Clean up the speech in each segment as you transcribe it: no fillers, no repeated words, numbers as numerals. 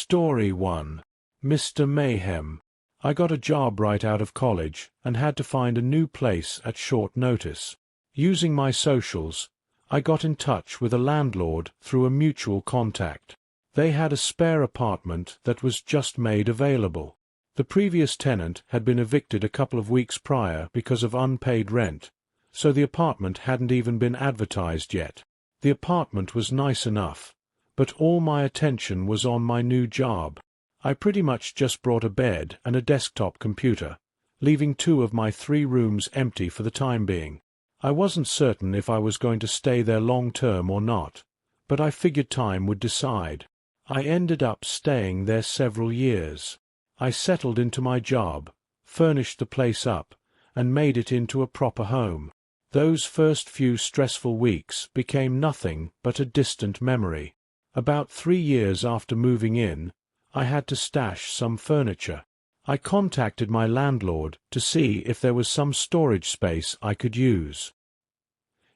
Story 1. Mr. Mayhem. I got a job right out of college and had to find a new place at short notice. Using my socials, I got in touch with a landlord through a mutual contact. They had a spare apartment that was just made available. The previous tenant had been evicted a couple of weeks prior because of unpaid rent, so the apartment hadn't even been advertised yet. The apartment was nice enough, but all my attention was on my new job. I pretty much just brought a bed and a desktop computer, leaving 2 of my 3 rooms empty for the time being. I wasn't certain if I was going to stay there long term or not, but I figured time would decide. I ended up staying there several years. I settled into my job, furnished the place up, and made it into a proper home. Those first few stressful weeks became nothing but a distant memory. About 3 years after moving in, I had to stash some furniture. I contacted my landlord to see if there was some storage space I could use.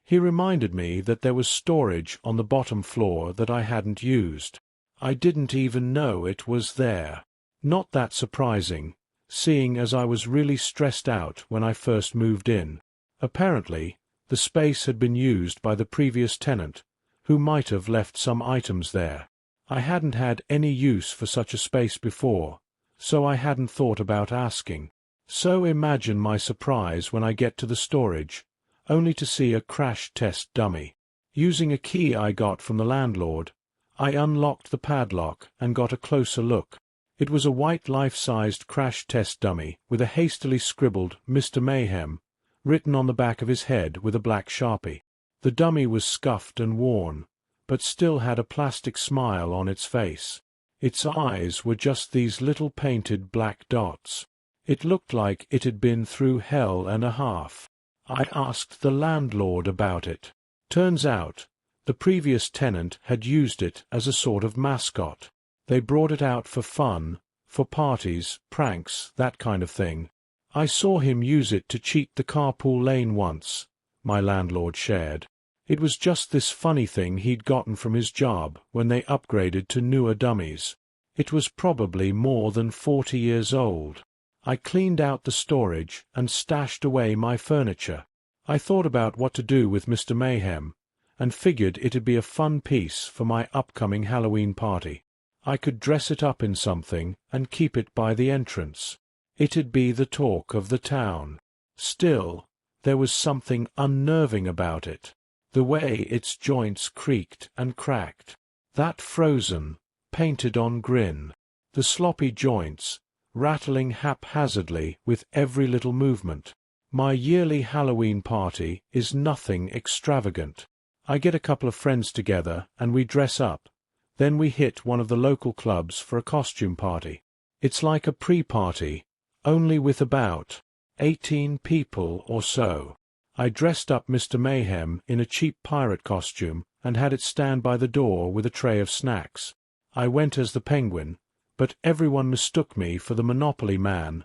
He reminded me that there was storage on the bottom floor that I hadn't used. I didn't even know it was there. Not that surprising, seeing as I was really stressed out when I first moved in. Apparently, the space had been used by the previous tenant, who might have left some items there. I hadn't had any use for such a space before, so I hadn't thought about asking. So imagine my surprise when I get to the storage, only to see a crash test dummy. Using a key I got from the landlord, I unlocked the padlock and got a closer look. It was a white life-sized crash test dummy with a hastily scribbled Mr. Mayhem written on the back of his head with a black Sharpie. The dummy was scuffed and worn, but still had a plastic smile on its face. Its eyes were just these little painted black dots. It looked like it had been through hell and a half. I asked the landlord about it. Turns out, the previous tenant had used it as a sort of mascot. They brought it out for fun, for parties, pranks, that kind of thing. I saw him use it to cheat the carpool lane once, my landlord shared. It was just this funny thing he'd gotten from his job when they upgraded to newer dummies. It was probably more than 40 years old. I cleaned out the storage and stashed away my furniture. I thought about what to do with Mr. Mayhem, and figured it'd be a fun piece for my upcoming Halloween party. I could dress it up in something and keep it by the entrance. It'd be the talk of the town. Still, there was something unnerving about it. The way its joints creaked and cracked. That frozen, painted-on grin. The sloppy joints, rattling haphazardly with every little movement. My yearly Halloween party is nothing extravagant. I get a couple of friends together and we dress up. Then we hit one of the local clubs for a costume party. It's like a pre-party, only with about 18 people or so. I dressed up Mr. Mayhem in a cheap pirate costume and had it stand by the door with a tray of snacks. I went as the Penguin, but everyone mistook me for the Monopoly Man.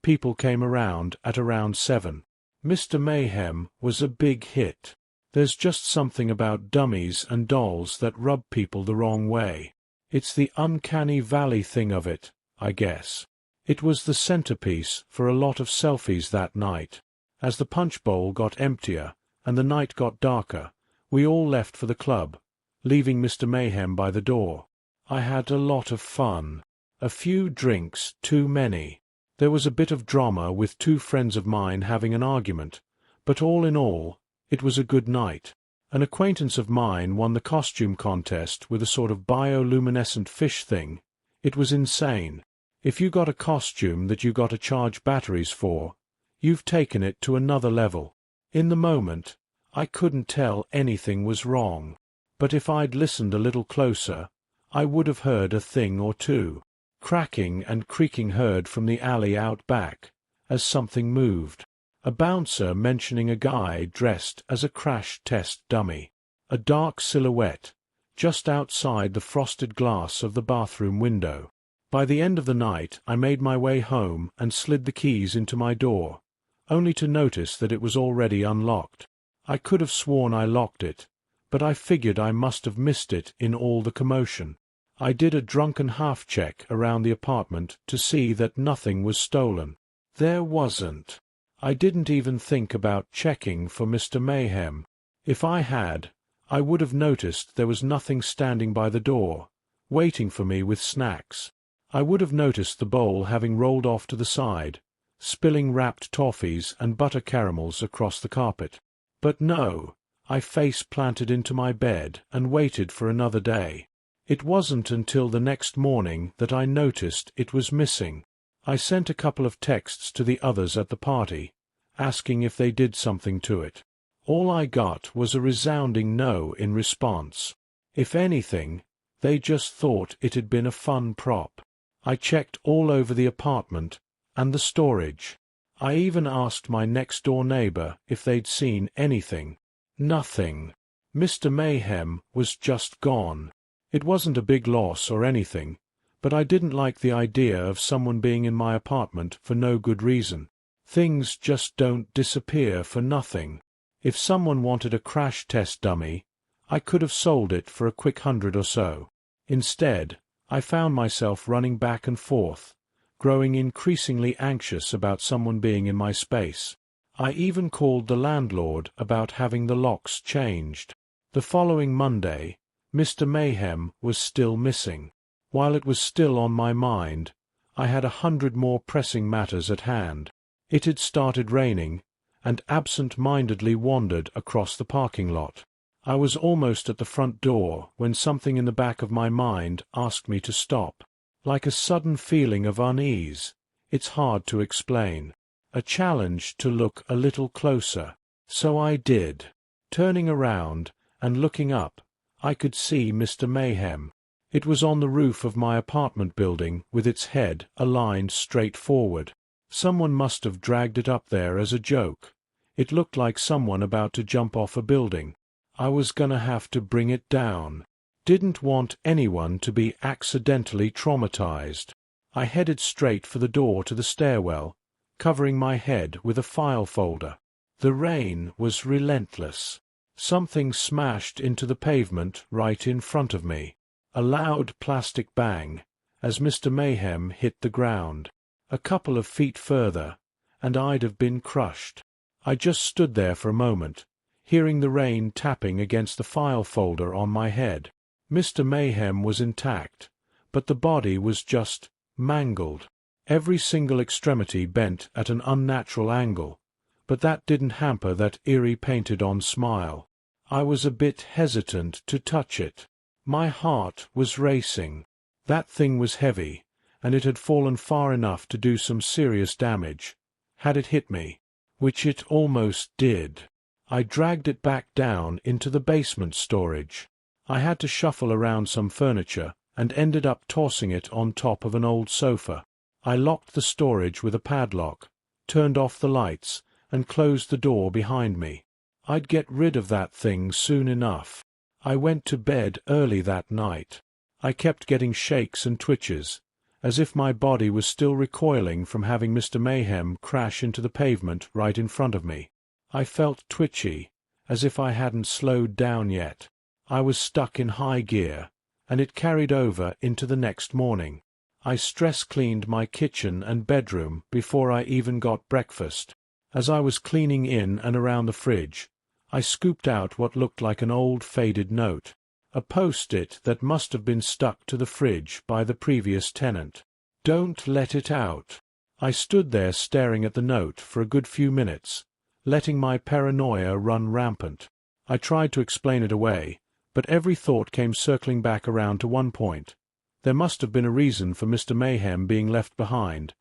People came around at around 7. Mr. Mayhem was a big hit. There's just something about dummies and dolls that rub people the wrong way. It's the uncanny valley thing of it, I guess. It was the centerpiece for a lot of selfies that night. As the punch bowl got emptier and the night got darker, we all left for the club, leaving Mr. Mayhem by the door. I had a lot of fun. A few drinks too many. There was a bit of drama with 2 friends of mine having an argument, but all in all, it was a good night. An acquaintance of mine won the costume contest with a sort of bioluminescent fish thing. It was insane. If you got a costume that you got to charge batteries for, you've taken it to another level. In the moment, I couldn't tell anything was wrong. But if I'd listened a little closer, I would have heard a thing or two. Cracking and creaking heard from the alley out back, as something moved. A bouncer mentioning a guy dressed as a crash test dummy. A dark silhouette, just outside the frosted glass of the bathroom window. By the end of the night I made my way home and slid the keys into my door, only to notice that it was already unlocked. I could have sworn I locked it, but I figured I must have missed it in all the commotion. I did a drunken half-check around the apartment to see that nothing was stolen. There wasn't. I didn't even think about checking for Mr. Mayhem. If I had, I would have noticed there was nothing standing by the door, waiting for me with snacks. I would have noticed the bowl having rolled off to the side, spilling wrapped toffees and butter caramels across the carpet. But no, I face-planted into my bed and waited for another day. It wasn't until the next morning that I noticed it was missing. I sent a couple of texts to the others at the party, asking if they did something to it. All I got was a resounding no in response. If anything, they just thought it had been a fun prop. I checked all over the apartment and the storage. I even asked my next-door neighbor if they'd seen anything. Nothing. Mr. Mayhem was just gone. It wasn't a big loss or anything, but I didn't like the idea of someone being in my apartment for no good reason. Things just don't disappear for nothing. If someone wanted a crash test dummy, I could have sold it for a quick $100 or so. Instead, I found myself running back and forth, growing increasingly anxious about someone being in my space. I even called the landlord about having the locks changed. The following Monday, Mr. Mayhem was still missing. While it was still on my mind, I had 100 more pressing matters at hand. It had started raining, and absent-mindedly wandered across the parking lot. I was almost at the front door when something in the back of my mind asked me to stop. Like a sudden feeling of unease, it's hard to explain. A challenge to look a little closer. So I did. Turning around and looking up, I could see Mr. Mayhem. It was on the roof of my apartment building with its head aligned straight forward. Someone must have dragged it up there as a joke. It looked like someone about to jump off a building. I was gonna have to bring it down. Didn't want anyone to be accidentally traumatized. I headed straight for the door to the stairwell, covering my head with a file folder. The rain was relentless. Something smashed into the pavement right in front of me. A loud plastic bang as Mr. Mayhem hit the ground. A couple of feet further, and I'd have been crushed. I just stood there for a moment, hearing the rain tapping against the file folder on my head. Mr. Mayhem was intact, but the body was just mangled. Every single extremity bent at an unnatural angle, but that didn't hamper that eerie painted-on smile. I was a bit hesitant to touch it. My heart was racing. That thing was heavy, and it had fallen far enough to do some serious damage, had it hit me, which it almost did. I dragged it back down into the basement storage. I had to shuffle around some furniture and ended up tossing it on top of an old sofa. I locked the storage with a padlock, turned off the lights, and closed the door behind me. I'd get rid of that thing soon enough. I went to bed early that night. I kept getting shakes and twitches, as if my body was still recoiling from having Mr. Mayhem crash into the pavement right in front of me. I felt twitchy, as if I hadn't slowed down yet. I was stuck in high gear, and it carried over into the next morning. I stress-cleaned my kitchen and bedroom before I even got breakfast. As I was cleaning in and around the fridge, I scooped out what looked like an old faded note, a post-it that must have been stuck to the fridge by the previous tenant. "Don't let it out." I stood there staring at the note for a good few minutes, letting my paranoia run rampant. I tried to explain it away, but every thought came circling back around to one point. There must have been a reason for Mr. Mayhem being left behind,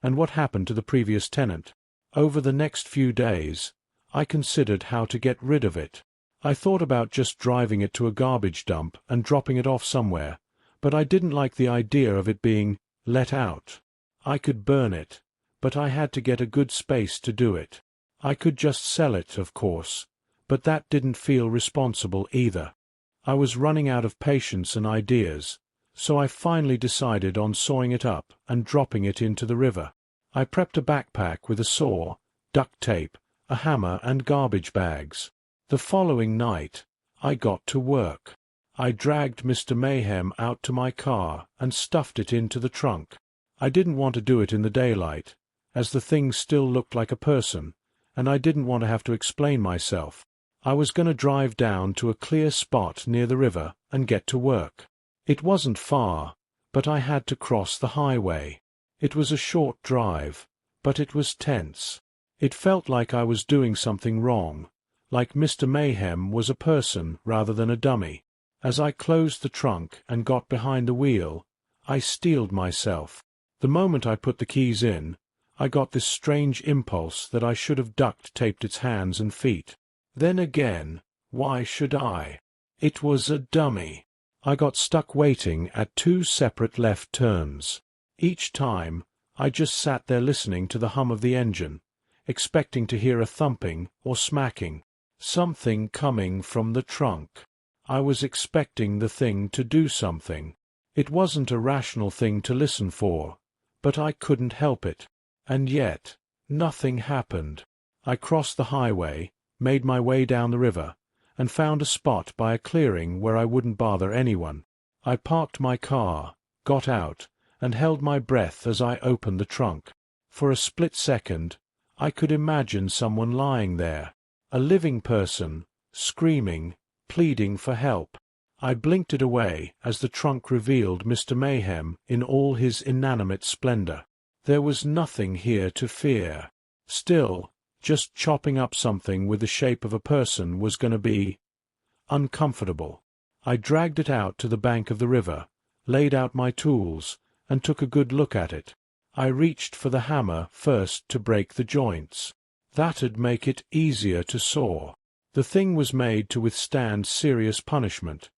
and what happened to the previous tenant. Over the next few days, I considered how to get rid of it. I thought about just driving it to a garbage dump and dropping it off somewhere, but I didn't like the idea of it being let out. I could burn it, but I had to get a good space to do it. I could just sell it, of course, but that didn't feel responsible either. I was running out of patience and ideas, so I finally decided on sawing it up and dropping it into the river. I prepped a backpack with a saw, duct tape, a hammer and garbage bags. The following night, I got to work. I dragged Mr. Mayhem out to my car and stuffed it into the trunk. I didn't want to do it in the daylight, as the thing still looked like a person, and I didn't want to have to explain myself. I was going to drive down to a clear spot near the river and get to work. It wasn't far, but I had to cross the highway. It was a short drive, but it was tense. It felt like I was doing something wrong, like Mr. Mayhem was a person rather than a dummy. As I closed the trunk and got behind the wheel, I steeled myself. The moment I put the keys in, I got this strange impulse that I should have duct-taped its hands and feet. Then again, why should I? It was a dummy. I got stuck waiting at 2 separate left turns. Each time, I just sat there listening to the hum of the engine, expecting to hear a thumping or smacking, something coming from the trunk. I was expecting the thing to do something. It wasn't a rational thing to listen for, but I couldn't help it. And yet, nothing happened. I crossed the highway, made my way down the river, and found a spot by a clearing where I wouldn't bother anyone. I parked my car, got out, and held my breath as I opened the trunk. For a split second, I could imagine someone lying there, a living person, screaming, pleading for help. I blinked it away as the trunk revealed Mr. Mayhem in all his inanimate splendor. There was nothing here to fear. Still, just chopping up something with the shape of a person was going to be uncomfortable. I dragged it out to the bank of the river, laid out my tools, and took a good look at it. I reached for the hammer first to break the joints. That'd make it easier to saw. The thing was made to withstand serious punishment.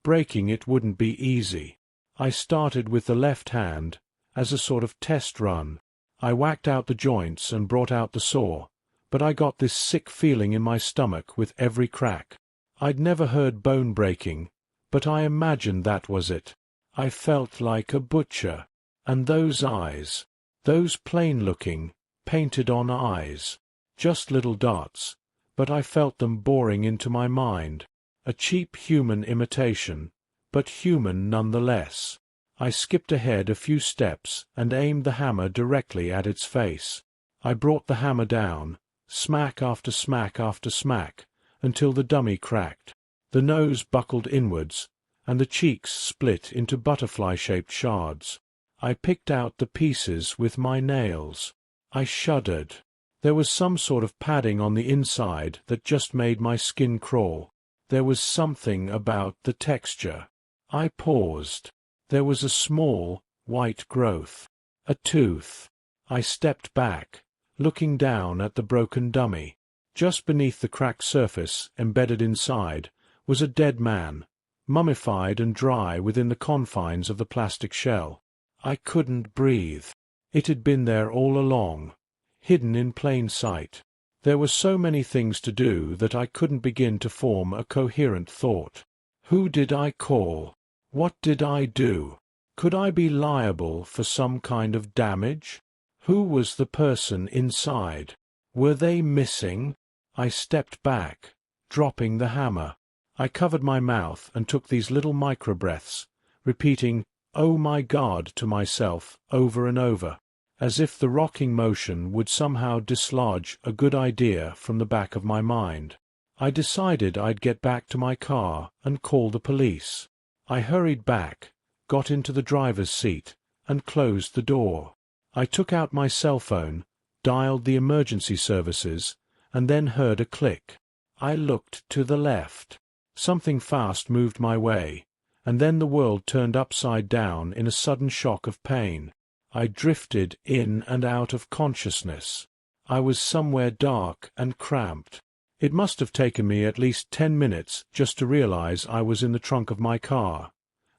Breaking it wouldn't be easy. I started with the left hand, as a sort of test run. I whacked out the joints and brought out the saw, but I got this sick feeling in my stomach with every crack. I'd never heard bone breaking, but I imagined that was it. I felt like a butcher. And those eyes, those plain-looking, painted-on eyes, just little dots, but I felt them boring into my mind. A cheap human imitation, but human nonetheless. I skipped ahead a few steps and aimed the hammer directly at its face. I brought the hammer down, smack after smack after smack, until the dummy cracked. The nose buckled inwards, and the cheeks split into butterfly-shaped shards. I picked out the pieces with my nails. I shuddered. There was some sort of padding on the inside that just made my skin crawl. There was something about the texture. I paused. There was a small, white growth. A tooth. I stepped back, looking down at the broken dummy. Just beneath the cracked surface, embedded inside, was a dead man, mummified and dry within the confines of the plastic shell. I couldn't breathe. It had been there all along, hidden in plain sight. There were so many things to do that I couldn't begin to form a coherent thought. Who did I call? What did I do? Could I be liable for some kind of damage? Who was the person inside? Were they missing? I stepped back, dropping the hammer. I covered my mouth and took these little micro-breaths, repeating, "Oh my God," to myself over and over, as if the rocking motion would somehow dislodge a good idea from the back of my mind. I decided I'd get back to my car and call the police. I hurried back, got into the driver's seat, and closed the door. I took out my cell phone, dialed the emergency services, and then heard a click. I looked to the left. Something fast moved my way, and then the world turned upside down in a sudden shock of pain. I drifted in and out of consciousness. I was somewhere dark and cramped. It must have taken me at least 10 minutes just to realize I was in the trunk of my car,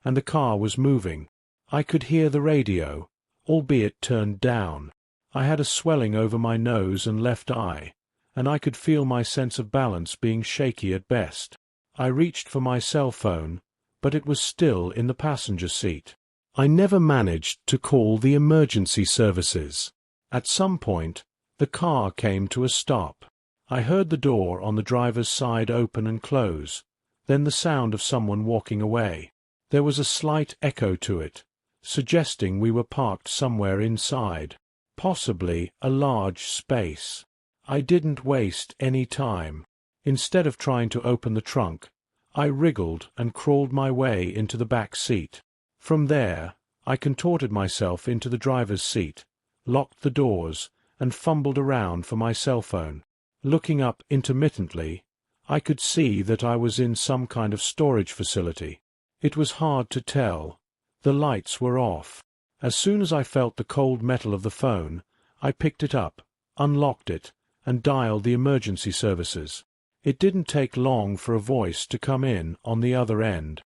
and the car was moving. I could hear the radio, albeit turned down. I had a swelling over my nose and left eye, and I could feel my sense of balance being shaky at best. I reached for my cell phone, but it was still in the passenger seat. I never managed to call the emergency services. At some point, the car came to a stop. I heard the door on the driver's side open and close, then the sound of someone walking away. There was a slight echo to it, suggesting we were parked somewhere inside, possibly a large space. I didn't waste any time. Instead of trying to open the trunk, I wriggled and crawled my way into the back seat. From there, I contorted myself into the driver's seat, locked the doors, and fumbled around for my cell phone. Looking up intermittently, I could see that I was in some kind of storage facility. It was hard to tell. The lights were off. As soon as I felt the cold metal of the phone, I picked it up, unlocked it, and dialed the emergency services. It didn't take long for a voice to come in on the other end.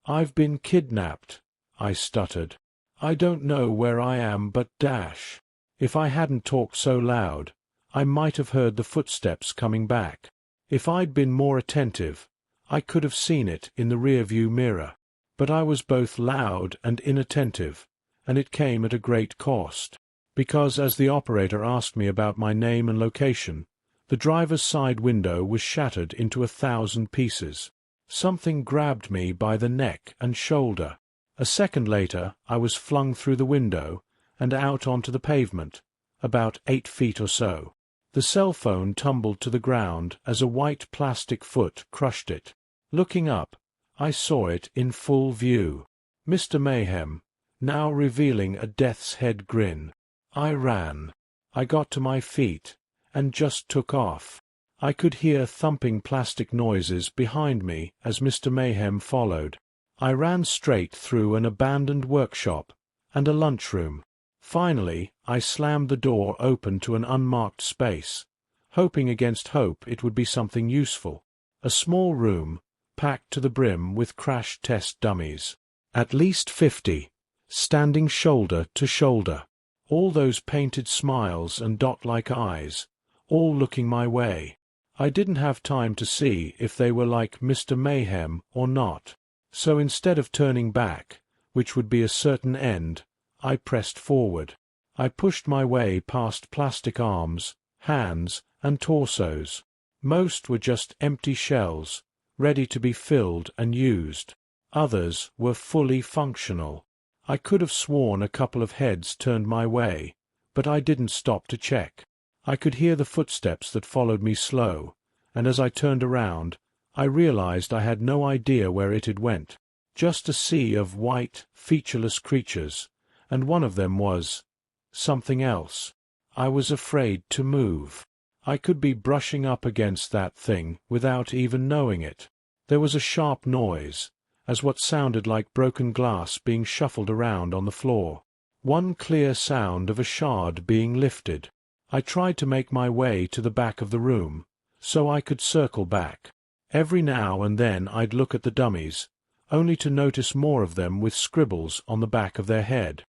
"I've been kidnapped," I stuttered. "I don't know where I am but dash." If I hadn't talked so loud, I might have heard the footsteps coming back. If I'd been more attentive, I could have seen it in the rear-view mirror. But I was both loud and inattentive, and it came at a great cost. Because as the operator asked me about my name and location, the driver's side window was shattered into 1,000 pieces. Something grabbed me by the neck and shoulder. A second later, I was flung through the window and out onto the pavement, about 8 feet or so. The cell phone tumbled to the ground as a white plastic foot crushed it. Looking up, I saw it in full view. Mr. Mayhem, now revealing a death's head grin. I ran. I got to my feet, and just took off. I could hear thumping plastic noises behind me as Mr. Mayhem followed. I ran straight through an abandoned workshop and a lunchroom. Finally, I slammed the door open to an unmarked space, hoping against hope it would be something useful. A small room, packed to the brim with crash test dummies. At least 50, standing shoulder to shoulder. All those painted smiles and dot-like eyes, all looking my way. I didn't have time to see if they were like Mr. Mayhem or not. So instead of turning back, which would be a certain end, I pressed forward. I pushed my way past plastic arms, hands, and torsos. Most were just empty shells, ready to be filled and used. Others were fully functional. I could have sworn a couple of heads turned my way, but I didn't stop to check. I could hear the footsteps that followed me slow, and as I turned around, I realized I had no idea where it had went. Just a sea of white, featureless creatures, and one of them was something else. I was afraid to move. I could be brushing up against that thing without even knowing it. There was a sharp noise, as what sounded like broken glass being shuffled around on the floor. One clear sound of a shard being lifted. I tried to make my way to the back of the room, so I could circle back. Every now and then I'd look at the dummies, only to notice more of them with scribbles on the back of their head.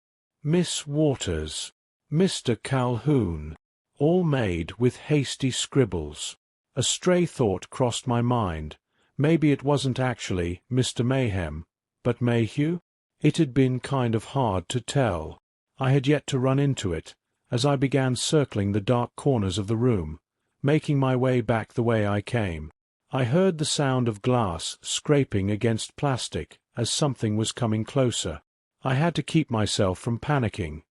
Miss Waters, Mr. Calhoun, all made with hasty scribbles. A stray thought crossed my mind. Maybe it wasn't actually Mr. Mayhem, but Mayhew? It had been kind of hard to tell. I had yet to run into it, as I began circling the dark corners of the room, making my way back the way I came. I heard the sound of glass scraping against plastic as something was coming closer. I had to keep myself from panicking.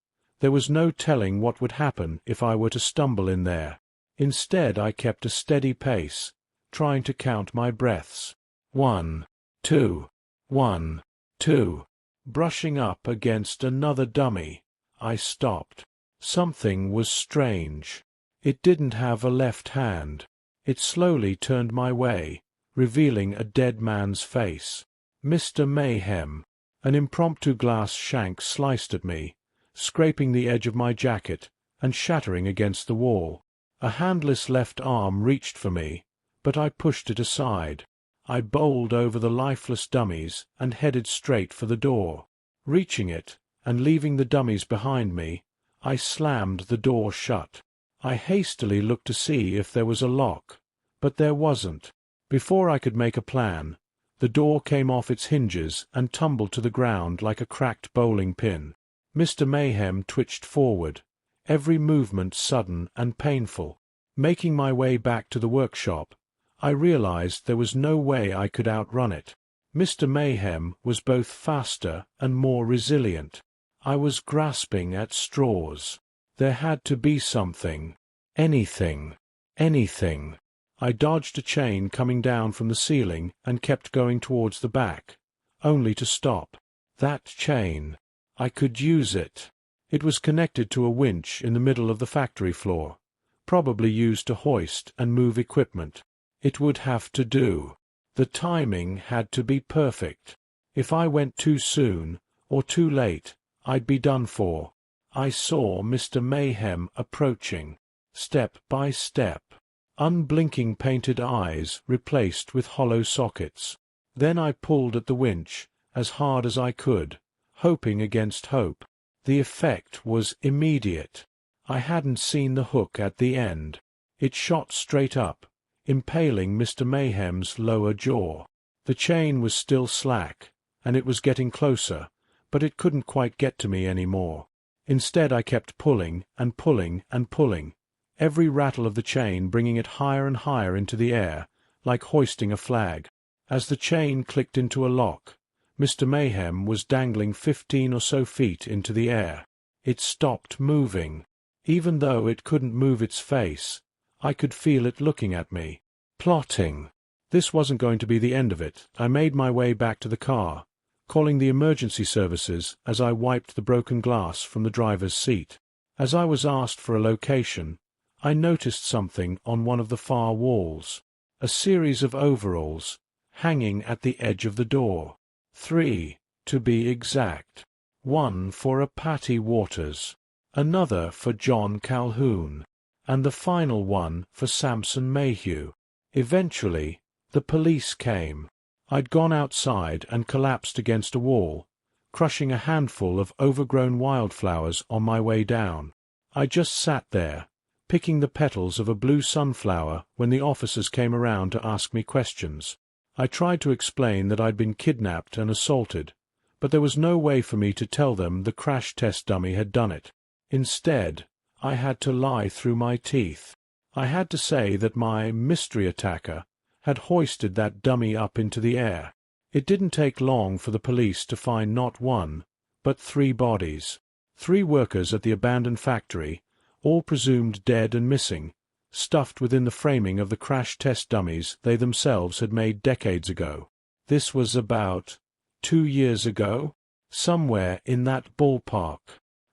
There was no telling what would happen if I were to stumble in there. Instead, I kept a steady pace, trying to count my breaths. 1, 2, 1, 2. Brushing up against another dummy, I stopped. Something was strange. It didn't have a left hand. It slowly turned my way, revealing a dead man's face. Mr. Mayhem. An impromptu glass shank sliced at me, scraping the edge of my jacket and shattering against the wall. A handless left arm reached for me, but I pushed it aside. I bowled over the lifeless dummies and headed straight for the door. Reaching it, and leaving the dummies behind me, I slammed the door shut. I hastily looked to see if there was a lock, but there wasn't. Before I could make a plan, the door came off its hinges and tumbled to the ground like a cracked bowling pin. Mr. Mayhem twitched forward, every movement sudden and painful. Making my way back to the workshop, I realized there was no way I could outrun it. Mr. Mayhem was both faster and more resilient. I was grasping at straws. There had to be something. Anything. Anything. I dodged a chain coming down from the ceiling and kept going towards the back, only to stop. That chain. I could use it. It was connected to a winch in the middle of the factory floor, probably used to hoist and move equipment. It would have to do. The timing had to be perfect. If I went too soon, or too late, I'd be done for. I saw Mr. Mayhem approaching, step by step. Unblinking painted eyes replaced with hollow sockets. Then I pulled at the winch, as hard as I could, hoping against hope. The effect was immediate. I hadn't seen the hook at the end. It shot straight up, impaling Mr. Mayhem's lower jaw. The chain was still slack, and it was getting closer, but it couldn't quite get to me any more. Instead I kept pulling and pulling and pulling, every rattle of the chain bringing it higher and higher into the air, like hoisting a flag. As the chain clicked into a lock, Mr. Mayhem was dangling 15 or so feet into the air. It stopped moving. Even though it couldn't move its face, I could feel it looking at me, plotting. This wasn't going to be the end of it. I made my way back to the car, calling the emergency services as I wiped the broken glass from the driver's seat. As I was asked for a location, I noticed something on one of the far walls. A series of overalls, hanging at the edge of the door. 3, to be exact. One for a Patty Waters, another for John Calhoun, and the final one for Samson Mayhew. Eventually, the police came. I'd gone outside and collapsed against a wall, crushing a handful of overgrown wildflowers on my way down. I just sat there, picking the petals of a blue sunflower when the officers came around to ask me questions. I tried to explain that I'd been kidnapped and assaulted, but there was no way for me to tell them the crash test dummy had done it. Instead, I had to lie through my teeth. I had to say that my mystery attacker had hoisted that dummy up into the air. It didn't take long for the police to find not one, but 3 bodies. 3 workers at the abandoned factory, all presumed dead and missing, stuffed within the framing of the crash test dummies they themselves had made decades ago. This was about 2 years ago, somewhere in that ballpark.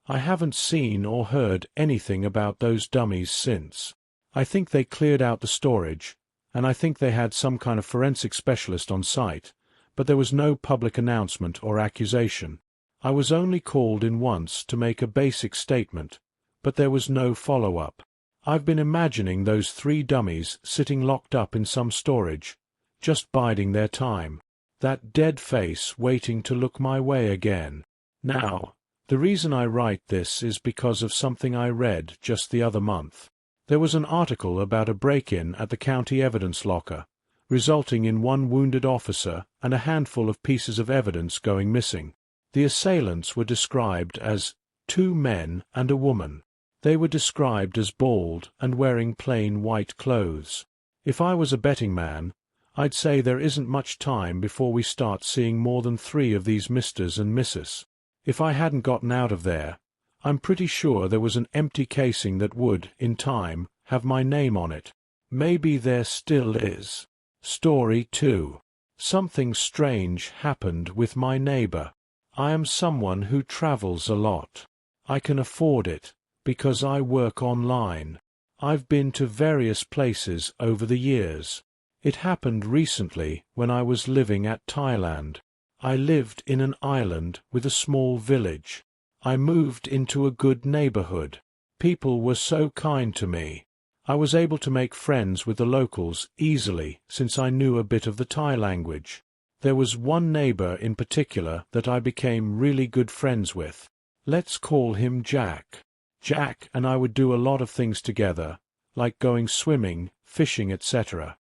I haven't seen or heard anything about those dummies since. I think they cleared out the storage, and I think they had some kind of forensic specialist on site, but there was no public announcement or accusation. I was only called in once to make a basic statement, but there was no follow-up. I've been imagining those 3 dummies sitting locked up in some storage, just biding their time. That dead face waiting to look my way again. Now, the reason I write this is because of something I read just the other month. There was an article about a break-in at the county evidence locker, resulting in 1 wounded officer and a handful of pieces of evidence going missing. The assailants were described as 2 men and a woman. They were described as bald and wearing plain white clothes. If I was a betting man, I'd say there isn't much time before we start seeing more than 3 of these Misters and Misses. If I hadn't gotten out of there, I'm pretty sure there was an empty casing that would, in time, have my name on it. Maybe there still is. Story 2. Something strange happened with my neighbor. I am someone who travels a lot. I can afford it, because I work online. I've been to various places over the years. It happened recently when I was living at Thailand. I lived in an island with a small village. I moved into a good neighborhood. People were so kind to me. I was able to make friends with the locals easily since I knew a bit of the Thai language. There was one neighbor in particular that I became really good friends with. Let's call him Jack. Jack and I would do a lot of things together, like going swimming, fishing, etc.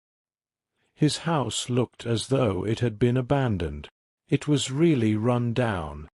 His house looked as though it had been abandoned. It was really run down.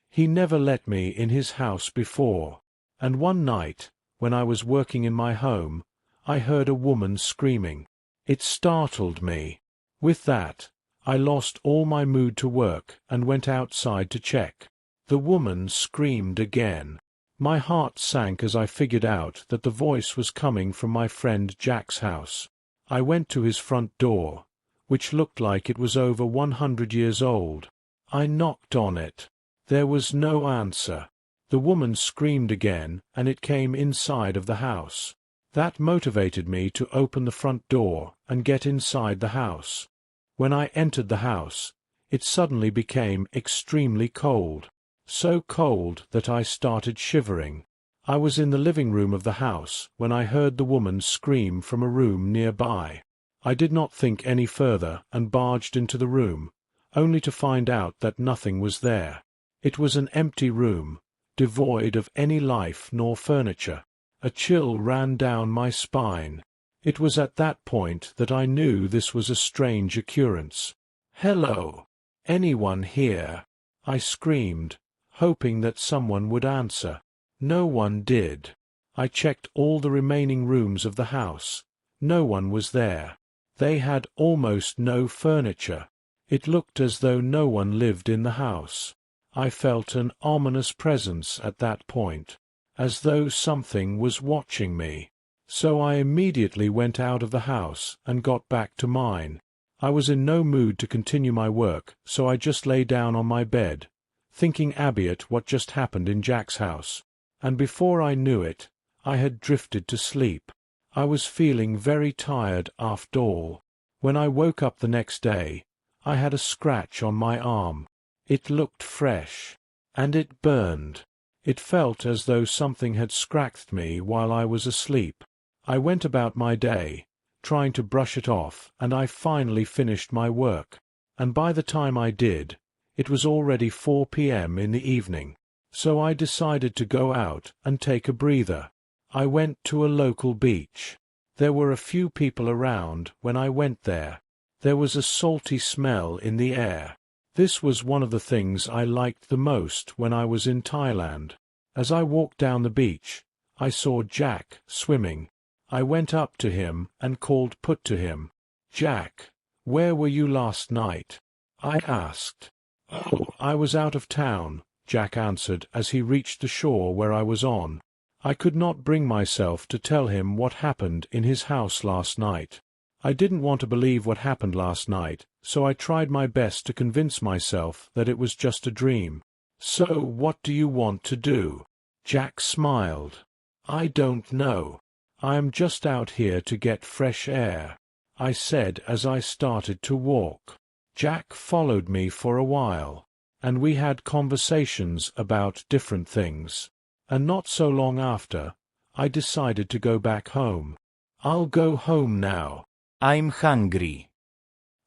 He never let me in his house before, and one night, when I was working in my home, I heard a woman screaming. It startled me. With that, I lost all my mood to work and went outside to check. The woman screamed again. My heart sank as I figured out that the voice was coming from my friend Jack's house. I went to his front door, which looked like it was over 100 years old. I knocked on it. There was no answer. The woman screamed again, and it came inside of the house. That motivated me to open the front door and get inside the house. When I entered the house, it suddenly became extremely cold. So cold that I started shivering. I was in the living room of the house when I heard the woman scream from a room nearby. I did not think any further and barged into the room, only to find out that nothing was there. It was an empty room, devoid of any life nor furniture. A chill ran down my spine. It was at that point that I knew this was a strange occurrence. "Hello! Anyone here?" I screamed, hoping that someone would answer. No one did. I checked all the remaining rooms of the house. No one was there. They had almost no furniture. It looked as though no one lived in the house. I felt an ominous presence at that point, as though something was watching me. So I immediately went out of the house and got back to mine. I was in no mood to continue my work, so I just lay down on my bed, thinking about what just happened in Jack's house. And before I knew it, I had drifted to sleep. I was feeling very tired after all. When I woke up the next day, I had a scratch on my arm. It looked fresh, and it burned. It felt as though something had scratched me while I was asleep. I went about my day, trying to brush it off, and I finally finished my work. And by the time I did, it was already 4 p.m. in the evening. So I decided to go out and take a breather. I went to a local beach. There were a few people around when I went there. There was a salty smell in the air. This was one of the things I liked the most when I was in Thailand. As I walked down the beach, I saw Jack swimming. I went up to him and called put to him. "Jack, where were you last night?" I asked. "Oh, I was out of town," Jack answered as he reached the shore where I was on. I could not bring myself to tell him what happened in his house last night. I didn't want to believe what happened last night, so I tried my best to convince myself that it was just a dream. "So what do you want to do?" Jack smiled. "I don't know. I am just out here to get fresh air," I said as I started to walk. Jack followed me for a while, and we had conversations about different things. And not so long after, I decided to go back home. "I'll go home now. I'm hungry,"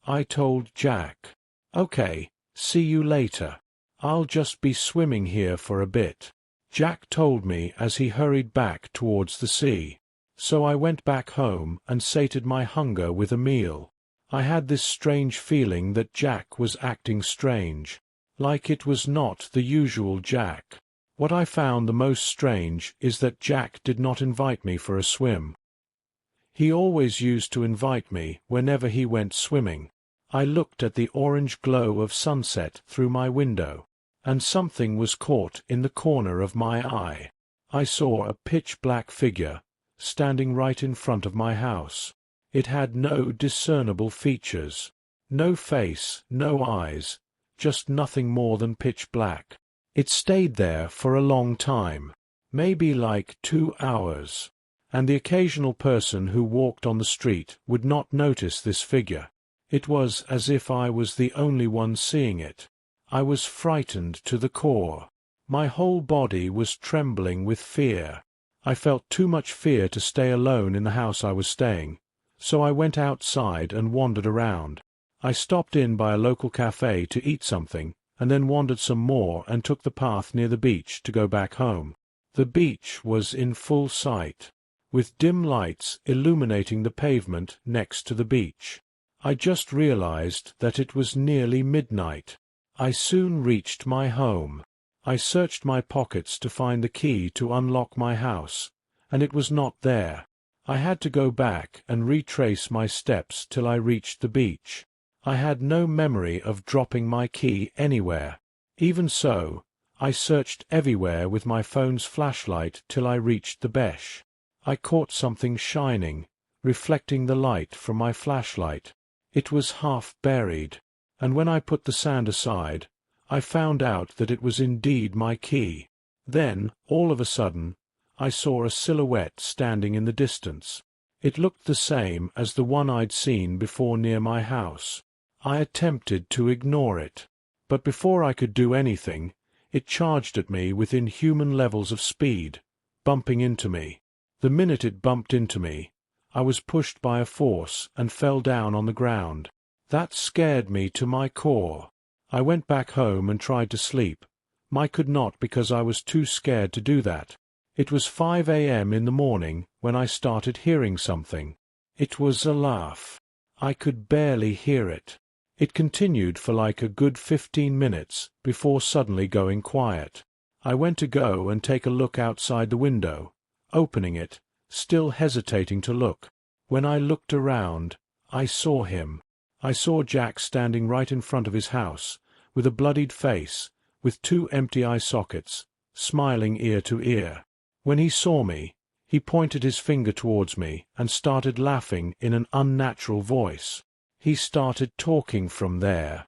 I told Jack. "Okay, see you later. I'll just be swimming here for a bit," Jack told me as he hurried back towards the sea. So I went back home and sated my hunger with a meal. I had this strange feeling that Jack was acting strange, like it was not the usual Jack. What I found the most strange is that Jack did not invite me for a swim. He always used to invite me whenever he went swimming. I looked at the orange glow of sunset through my window, and something was caught in the corner of my eye. I saw a pitch-black figure standing right in front of my house. It had no discernible features, no face, no eyes, just nothing more than pitch black. It stayed there for a long time, maybe like 2 hours, and the occasional person who walked on the street would not notice this figure. It was as if I was the only one seeing it. I was frightened to the core. My whole body was trembling with fear. I felt too much fear to stay alone in the house I was staying, so I went outside and wandered around. I stopped in by a local cafe to eat something, and then wandered some more and took the path near the beach to go back home. The beach was in full sight, with dim lights illuminating the pavement next to the beach. I just realized that it was nearly midnight. I soon reached my home. I searched my pockets to find the key to unlock my house, and it was not there. I had to go back and retrace my steps till I reached the beach. I had no memory of dropping my key anywhere. Even so, I searched everywhere with my phone's flashlight till I reached the beach. I caught something shining, reflecting the light from my flashlight. It was half buried, and when I put the sand aside, I found out that it was indeed my key. Then, all of a sudden, I saw a silhouette standing in the distance. It looked the same as the one I'd seen before near my house. I attempted to ignore it, but before I could do anything, it charged at me with inhuman levels of speed, bumping into me. The minute it bumped into me, I was pushed by a force and fell down on the ground. That scared me to my core. I went back home and tried to sleep. I could not because I was too scared to do that. It was 5 a.m. in the morning when I started hearing something. It was a laugh. I could barely hear it. It continued for like a good 15 minutes before suddenly going quiet. I went to go and take a look outside the window, opening it, still hesitating to look. When I looked around, I saw him. I saw Jack standing right in front of his house, with a bloodied face, with 2 empty eye sockets, smiling ear to ear. When he saw me, he pointed his finger towards me and started laughing in an unnatural voice. He started talking from there.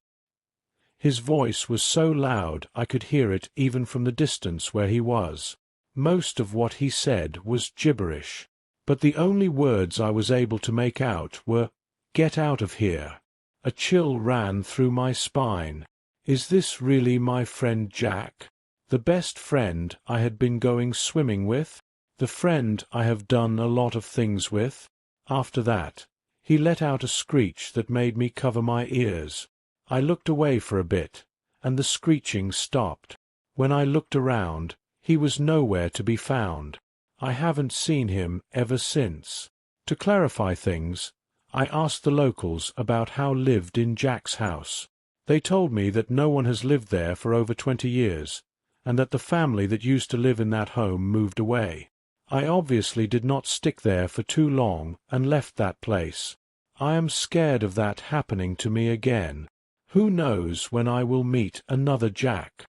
His voice was so loud I could hear it even from the distance where he was. Most of what he said was gibberish, but the only words I was able to make out were, "Get out of here." A chill ran through my spine. Is this really my friend Jack? The best friend I had been going swimming with? The friend I have done a lot of things with? After that, he let out a screech that made me cover my ears. I looked away for a bit, and the screeching stopped. When I looked around, he was nowhere to be found. I haven't seen him ever since. To clarify things, I asked the locals about how lived in Jack's house. They told me that no one has lived there for over 20 years, and that the family that used to live in that home moved away. I obviously did not stick there for too long and left that place. I am scared of that happening to me again. Who knows when I will meet another Jack?